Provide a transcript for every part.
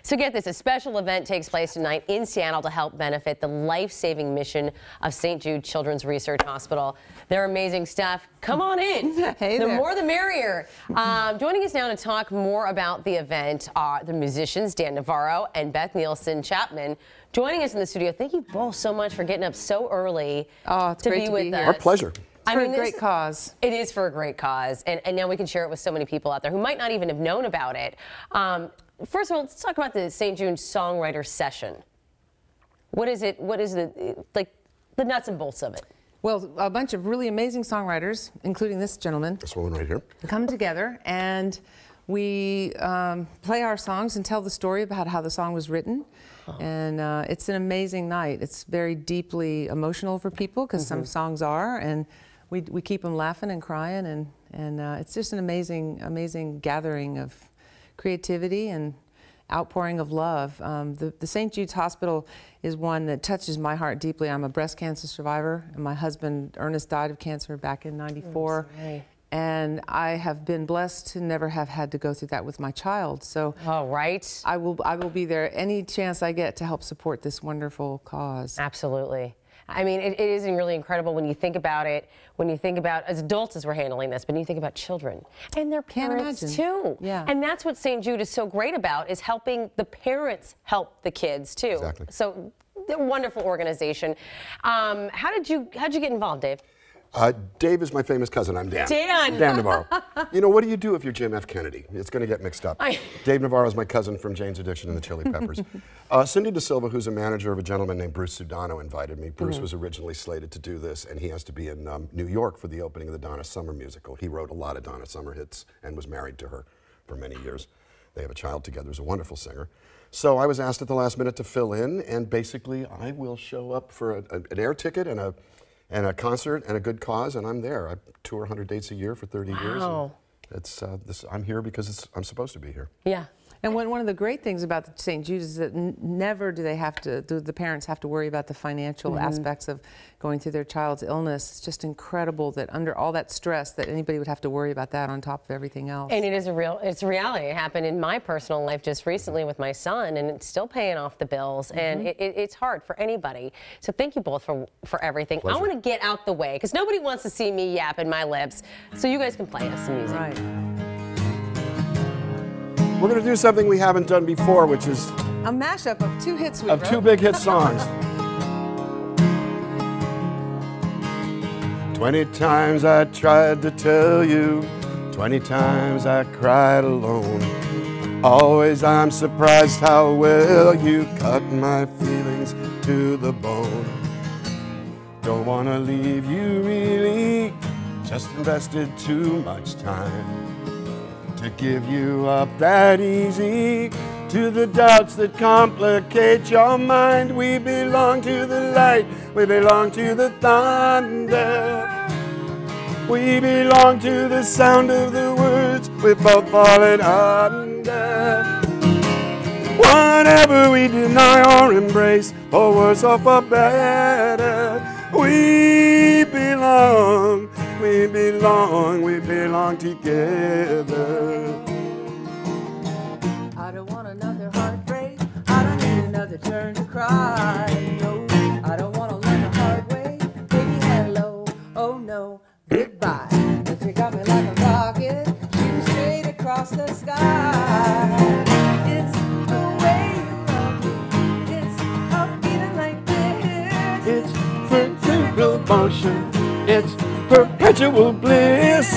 So get this, a special event takes place tonight in Seattle to help benefit the life-saving mission of St. Jude Children's Research Hospital. They're amazing stuff. Come on in. Hey the there. more the merrier. Joining us now to talk more about the event are the musicians Dan Navarro and Beth Chapman. Joining us in the studio. Thank you both so much for getting up so early to be with us. Our pleasure. For a great cause. It is for a great cause, and now we can share it with so many people out there who might not even have known about it. First of all, let's talk about the St. Jude Songwriters session. What is it? What is the nuts and bolts of it? Well, a bunch of really amazing songwriters, including this gentleman. This woman right here. Come together and we play our songs and tell the story about how the song was written. And it's an amazing night. It's very deeply emotional for people because some songs are, and we keep them laughing and crying, and it's just an amazing gathering of creativity and outpouring of love. The St. Jude's Hospital is one that touches my heart deeply. I'm a breast cancer survivor, and my husband Ernest died of cancer back in '94. And I have been blessed to never have had to go through that with my child. So I will be there any chance I get to help support this wonderful cause. Absolutely. I mean, it is really incredible when you think about it, as adults as we're handling this, but when you think about children and their parents too. Yeah. And that's what St. Jude is so great about, is helping the parents help the kids too. Exactly. So they're a wonderful organization. How'd you get involved, Dave? Dave is my famous cousin. I'm Dan. Dan Navarro. You know, what do you do if you're Jim F. Kennedy? It's going to get mixed up. Dave Navarro is my cousin from Jane's Addiction and the Chili Peppers. Cindy DeSilva, who's a manager of a gentleman named Bruce Sudano, invited me. Bruce was originally slated to do this, and he has to be in New York for the opening of the Donna Summer musical. He wrote a lot of Donna Summer hits and was married to her for many years. They have a child together. He's a wonderful singer. So I was asked at the last minute to fill in, and basically I will show up for an air ticket and a concert and a good cause, and I'm there. I tour 100 dates a year for 30 years. And it's I'm here because I'm supposed to be here. Yeah. And one of the great things about the St. Jude is that never do the parents have to worry about the financial aspects of going through their child's illness. It's just incredible that under all that stress that anybody would have to worry about that on top of everything else. And it's a reality. It happened in my personal life just recently with my son, and it's still paying off the bills, and it's hard for anybody. So thank you both for everything. Pleasure. I want to get out the way because nobody wants to see me yapping my lips, so you guys can play us some music. Right. We're going to do something we haven't done before, which is a mashup of two hits we wrote. Two big hit songs. 20 times I tried to tell you, 20 times I cried alone. Always I'm surprised how well you cut my feelings to the bone. Don't want to leave you really, just invested too much time to give you up that easy to the doubts that complicate your mind. We belong to the light, we belong to the thunder, we belong to the sound of the words we're both falling under. Whatever we deny or embrace, for worse or for better, we belong. We belong together. I don't want another heartbreak. I don't need another turn to cry. No, I don't want to learn the hard way. Baby, hello, oh no, goodbye. But you got me like a rocket, shooting straight across the sky. It's the way you love me. It's a feeling like this. It's vertical motion. It's perpetual bliss.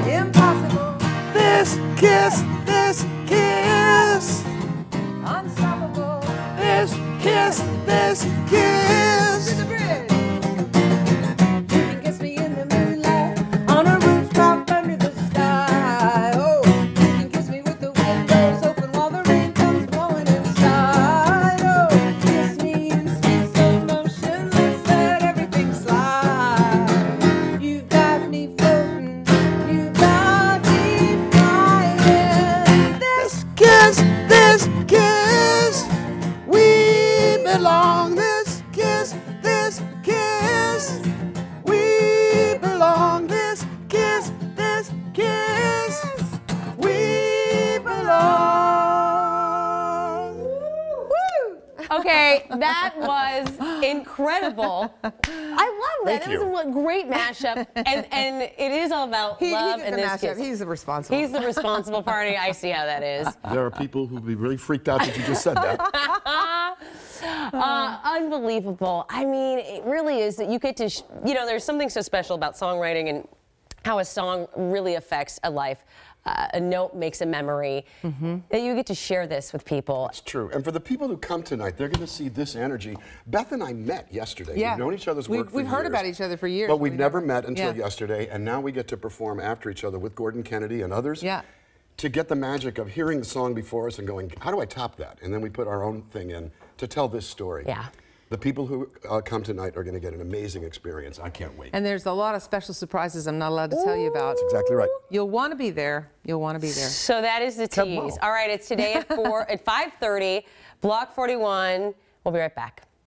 Impossible. This kiss, Unstoppable. this kiss. To the bridge. You can kiss me in the moonlight, on a rooftop under the sky. Oh, you can kiss me with the windows open while the rain comes blowing inside. Oh, kiss me in sweet slow motion, let's let everything slide. You got me floating, you got me flying. This kiss, we belong. This kiss, that was incredible. I love that. Thank It was a great mashup, and it is all about love did and the this mashup. kiss. He's the responsible. He's the responsible party. I see how that is. There are people who'll be really freaked out that you just said that. Unbelievable. I mean, it really is that you get to, there's something so special about songwriting and how a song really affects a life. A note makes a memory. That you get to share this with people. It's true. And for the people who come tonight, they're going to see this energy. Beth and I met yesterday. Yeah. We've known each other's work for We've heard years, about each other for years. but we've never met until Yeah. yesterday, and now we get to perform after each other with Gordon Kennedy and others. Yeah. To get the magic of hearing the song before us and going, how do I top that? And then we put our own thing in to tell this story. Yeah. The people who come tonight are going to get an amazing experience. I can't wait. And there's a lot of special surprises I'm not allowed to tell you about. That's exactly right. You'll want to be there. You'll want to be there. So that is the tease. All right, it's today at 5:30, Block 41. We'll be right back.